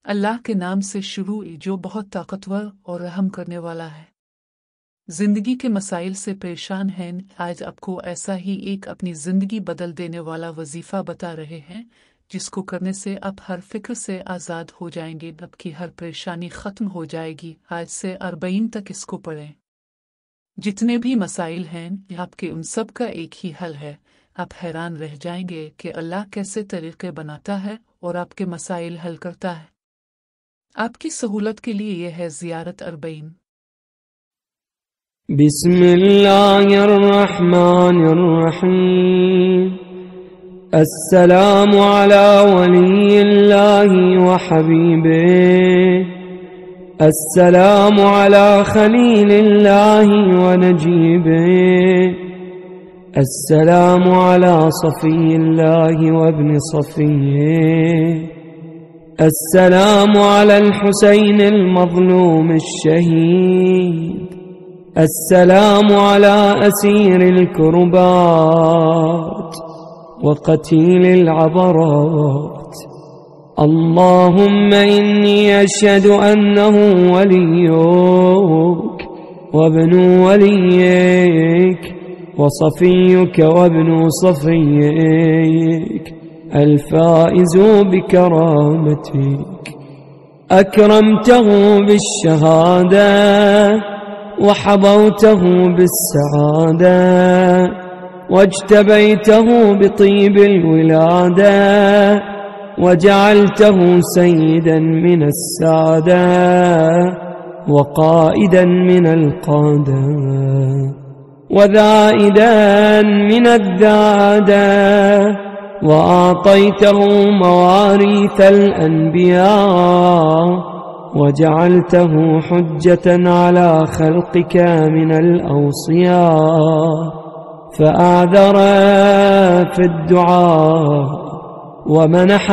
अल्लाह के नाम से शुरू जो बहुत ताकतवर और रहम करने वाला है। जिंदगी के मसाइल से परेशान हैं, आज आपको ऐसा ही एक अपनी जिंदगी बदल देने वाला वजीफा बता रहे हैं, जिसको करने से आप हर फिक्र से आज़ाद हो जाएंगे, आपकी हर परेशानी ख़त्म हो जाएगी। आज से 40 तक इसको पढ़ें। जितने भी मसाइल हैं आपके, उन सब का एक ही हल है। आप हैरान रह जाएंगे कि अल्लाह कैसे तरीक़े बनाता है और आपके मसाइल हल करता है। आपकी सहूलत के लिए यह है ज़ियारत 40। बिस्मिल्लाहिर्रहमानिर्रहीम। अस्सलामु अला वलिय्यिल्लाहि व हबीबिही, अस्सलामु अला खलीलिल्लाहि व नजीबिही, अस्सलामु अला सफ़िय्यिल्लाहि व इब्न सफ़िय्यिही, अस्सलामु अलल हुसैन अल-मज़लूम अश-शहीद, अस्सलामु अला असीरिल कुर्बात व क़तीलिल अबरात। अल्लाहुम्मा इन्नी अशहदु अन्नहु वलियुक व इब्नु वलिय्यिक व सफ़ियुक व इब्नु सफ़िय्यिक الفائز بكرامتك، أكرمته بالشهادة وحظوته بالسعادة واجتبيته بطيب الولادة وجعلته سيدا من السادة وقائدا من القادة وذائدا من الذادة، وأعطيته مواريث الأنبياء وجعلته حجة على خلقك من الأوصياء، فأعذر في الدعاء ومنح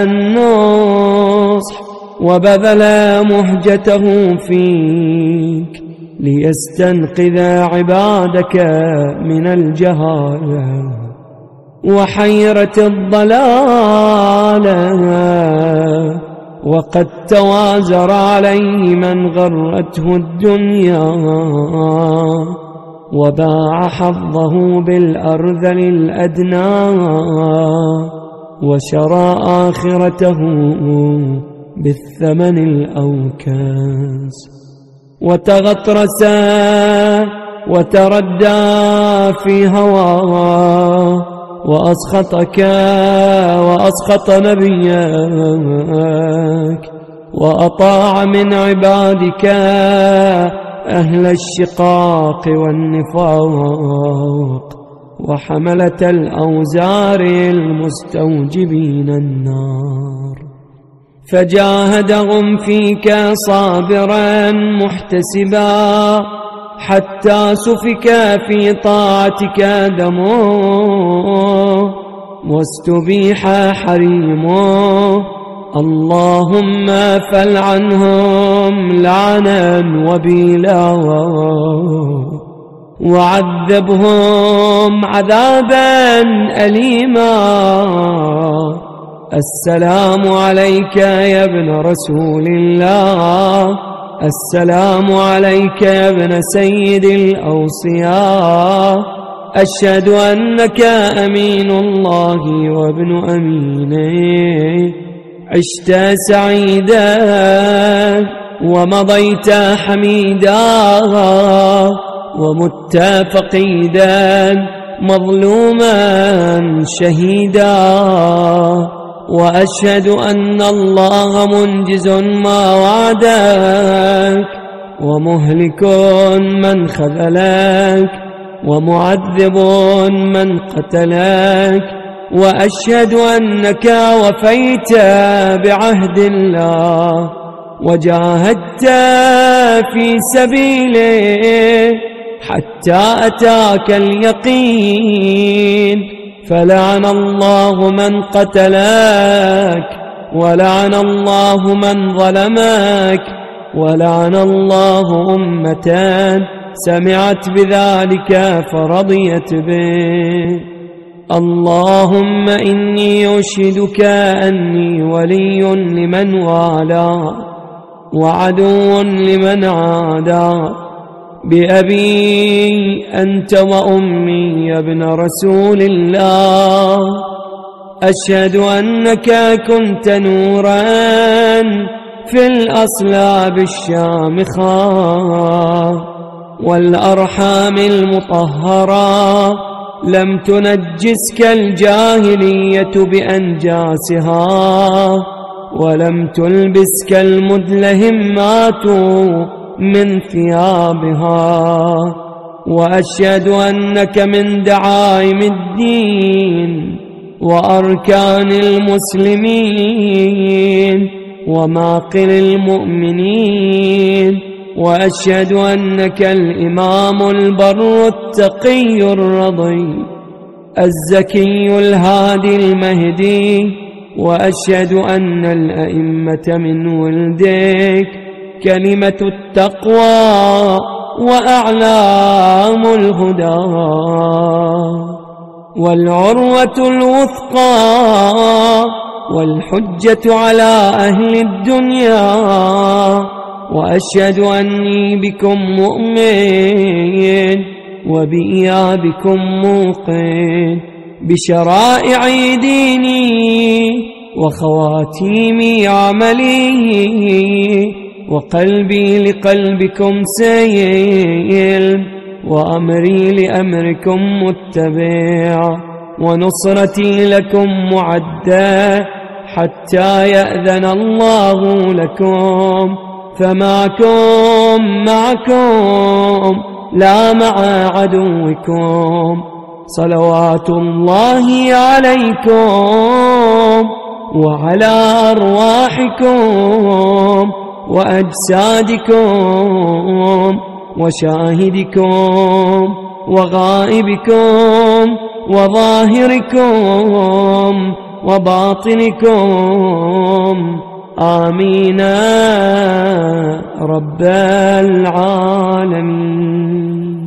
النصح وبذل مهجته فيك ليستنقذ عبادك من الجهالة وحيرة الضلالة، وقد توازر عليه من غرته الدنيا وباع حظه بالأرذل الأدنى وشرى آخرته بالثمن الأوكاس، وتغطرس وتردى في هواه وأسخطك وأسخط نبيك، وأطاع من عبادك أهل الشقاق والنفاق وحملة الأوزار المستوجبين النار، فجاهدهم فيك صابرا محتسبا حتى سفك في طاعتك دمه واستبيح حريمه. اللهم فلعنهم لعنا وبيلا وعذبهم عذابا أليما. السلام عليك يا ابن رسول الله، السلام عليك يا ابن سيد الأوصياء، أشهد أنك أمين الله وابن أمينه، عشت سعيدا ومضيت حميدا ومت فقيدا مظلوما شهيدا، وأشهد أن الله منجز ما وعدك ومهلك من خذلك ومعذب من قتلك، وأشهد أنك وفيت بعهد الله وجاهدت في سبيله حتى أتاك اليقين، فلعن الله من قتلك ولعن الله من ظلمك ولعن الله أمة سمعت بذلك فرضيت به. اللهم إني أشهدك أني ولي لمن والاه وعدو لمن عاداه بأبي أنت وأمي يا ابن رسول الله. أشهد أنك كنت نورا في الأصلاب الشامخة والأرحام المطهرة، لم تنجسك الجاهلية بأنجاسها ولم تلبسك المدلهمات من ثيابها. وأشهد أنك من دعائم الدين وأركان المسلمين وماقل المؤمنين. وأشهد أنك الإمام البر التقي الرضي الزكي الهادي المهدي. وأشهد أن الأئمة من ولدك كلمة التقوى وأعلام الهدى والعروة الوثقى والحجة على أهل الدنيا. وأشهد أني بكم مؤمن وبإيابكم موقن بشرائع ديني وخواتيم عملي، وقلبي لقلبكم سيل وأمري لأمركم متبع ونصرتي لكم معدة حتى يأذن الله لكم. فمعكم معكم لا مع عدوكم. صلوات الله عليكم وعلى أرواحكم وأجسادكم وشاهدكم وغائبكم وظاهركم وباطنكم. آمين رب العالمين.